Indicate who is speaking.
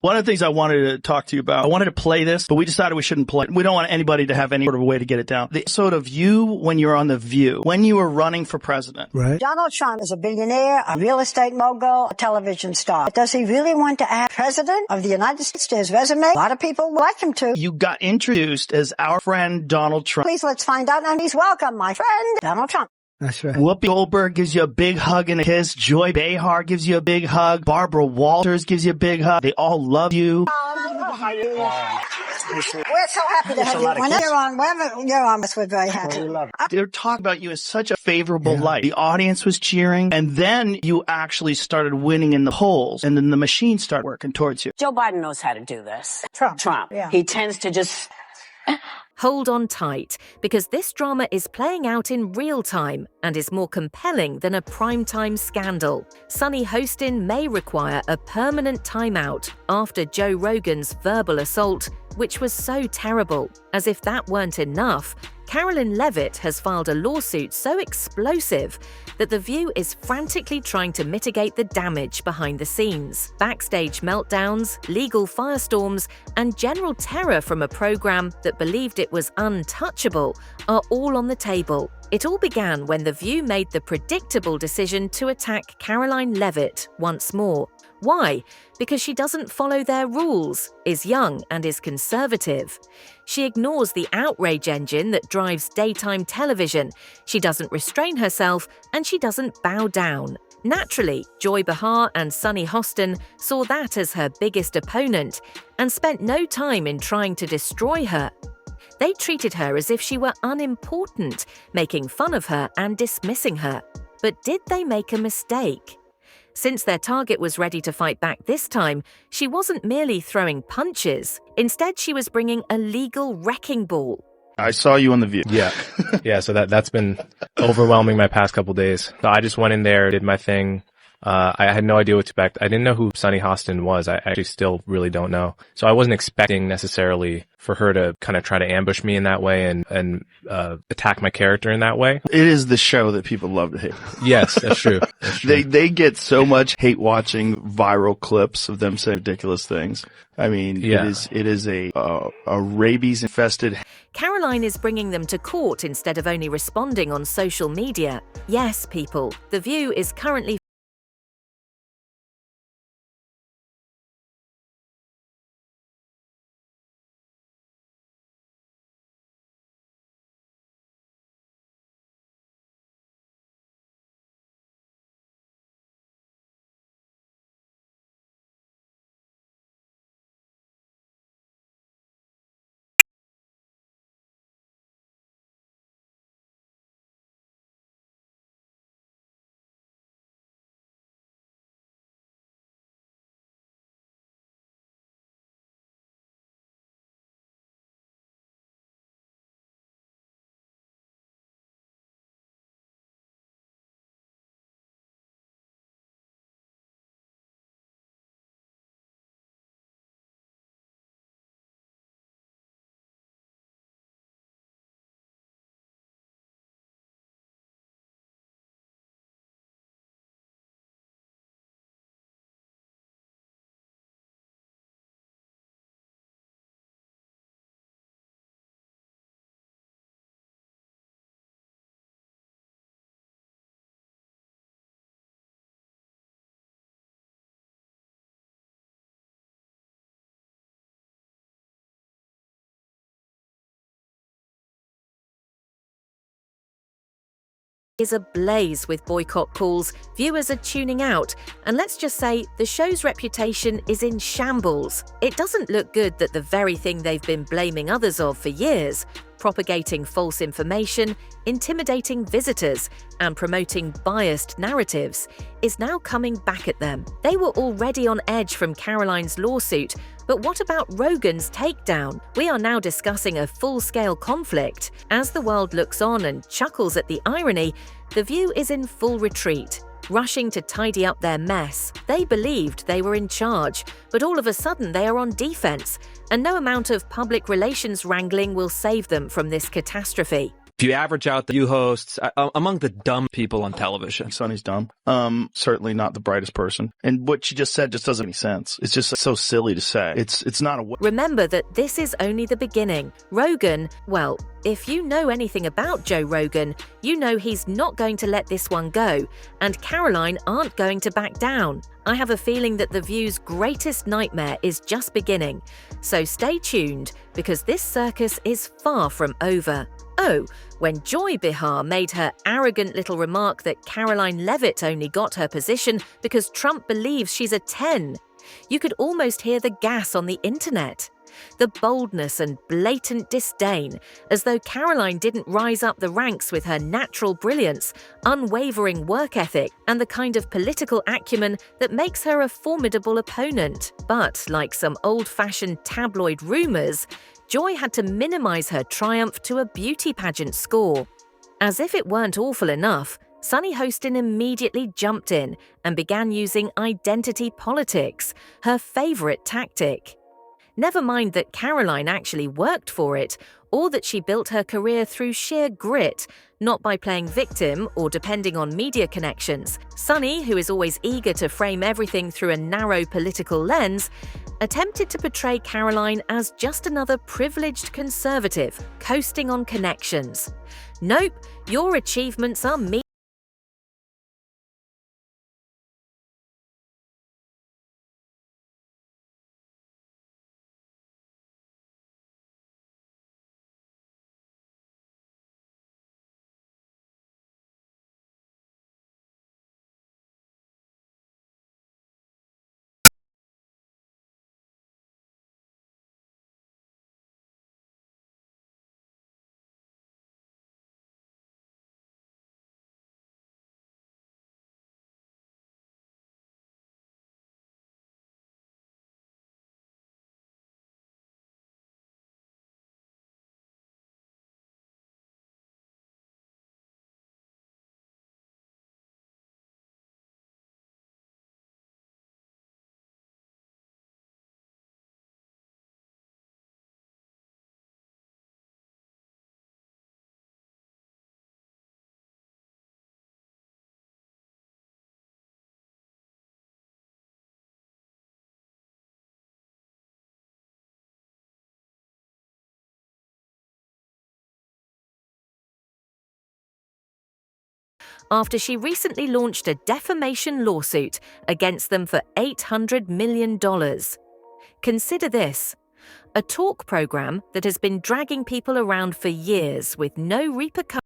Speaker 1: One of the things I wanted to talk to you about, I wanted to play this, but we decided we shouldn't play it. We don't want anybody to have any sort of way to get it down. The episode of you when you were on The View, when you were running for president.
Speaker 2: Right.
Speaker 3: Donald Trump is a billionaire, a real estate mogul, a television star. Does he really want to add president of the United States to his resume? A lot of people would like him to.
Speaker 1: You got introduced as our friend Donald Trump.
Speaker 3: Please, let's find out. And please welcome my friend, Donald Trump.
Speaker 2: That's right.
Speaker 1: Whoopi Goldberg gives you a big hug and a kiss. Joy Behar gives you a big hug. Barbara Walters gives you a big hug. They all love you.
Speaker 3: We're so happy to have you. Whenever you're on, we're very happy.
Speaker 1: They're talking about you in such a favorable light. The audience was cheering, and then you actually started winning in the polls, and then the machine started working towards you.
Speaker 4: Joe Biden knows how to do this. Trump.
Speaker 3: Yeah.
Speaker 4: He tends to just...
Speaker 5: Hold on tight, because this drama is playing out in real time and is more compelling than a primetime scandal. Sunny Hostin may require a permanent timeout after Joe Rogan's verbal assault, which was so terrible. As if that weren't enough, Caroline Leavitt has filed a lawsuit so explosive that The View is frantically trying to mitigate the damage behind the scenes. Backstage meltdowns, legal firestorms, and general terror from a program that believed it was untouchable are all on the table. It all began when The View made the predictable decision to attack Caroline Leavitt once more. Why? Because she doesn't follow their rules, is young and is conservative. She ignores the outrage engine that drives daytime television. She doesn't restrain herself, and she doesn't bow down. Naturally, Joy Behar and Sunny Hostin saw that as her biggest opponent and spent no time in trying to destroy her. They treated her as if she were unimportant, making fun of her and dismissing her. But did they make a mistake? Since their target was ready to fight back this time, she wasn't merely throwing punches. Instead, she was bringing a legal wrecking ball.
Speaker 1: I saw you on The View.
Speaker 6: Yeah. Yeah, so that's been overwhelming my past couple days. So I just went in there, did my thing. I had no idea what to expect. I didn't know who Sonny Hostin was. I actually still really don't know. So I wasn't expecting necessarily for her to kind of try to ambush me in that way and attack my character in that way.
Speaker 1: It is the show that people love to hate.
Speaker 6: Yes, that's true. That's true.
Speaker 1: They get so much hate watching viral clips of them saying ridiculous things. I mean,
Speaker 6: Yeah.
Speaker 1: it is a rabies infested.
Speaker 5: Caroline is bringing them to court instead of only responding on social media. Yes, people, The View is currently is ablaze with boycott calls. Viewers are tuning out, and let's just say the show's reputation is in shambles. It doesn't look good that the very thing they've been blaming others of for years, propagating false information, intimidating visitors, and promoting biased narratives, is now coming back at them. They were already on edge from Caroline's lawsuit, but what about Rogan's takedown? We are now discussing a full-scale conflict. As the world looks on and chuckles at the irony, The View is in full retreat, rushing to tidy up their mess. They believed they were in charge, but all of a sudden they are on defense, and no amount of public relations wrangling will save them from this catastrophe.
Speaker 2: If you average out the you hosts among the dumb people on television,
Speaker 1: Sonny's dumb. Certainly not the brightest person. And what she just said just doesn't make sense. It's just so silly to say. It's not a.
Speaker 5: Remember that this is only the beginning. Rogan, well, if you know anything about Joe Rogan, you know he's not going to let this one go, and Caroline aren't going to back down. I have a feeling that The View's greatest nightmare is just beginning. So stay tuned, because this circus is far from over. Oh, when Joy Behar made her arrogant little remark that Caroline Leavitt only got her position because Trump believes she's a 10, you could almost hear the gas on the internet. The boldness and blatant disdain, as though Caroline didn't rise up the ranks with her natural brilliance, unwavering work ethic, and the kind of political acumen that makes her a formidable opponent. But, like some old-fashioned tabloid rumors, Joy had to minimize her triumph to a beauty pageant score. As if it weren't awful enough, Sunny Hostin immediately jumped in and began using identity politics, her favorite tactic. Never mind that Caroline actually worked for it, or that she built her career through sheer grit, not by playing victim or depending on media connections. Sonny, who is always eager to frame everything through a narrow political lens, attempted to portray Caroline as just another privileged conservative, coasting on connections. Nope, your achievements are me. After she recently launched a defamation lawsuit against them for $800 million. Consider this: a talk program that has been dragging people around for years with no repercussions.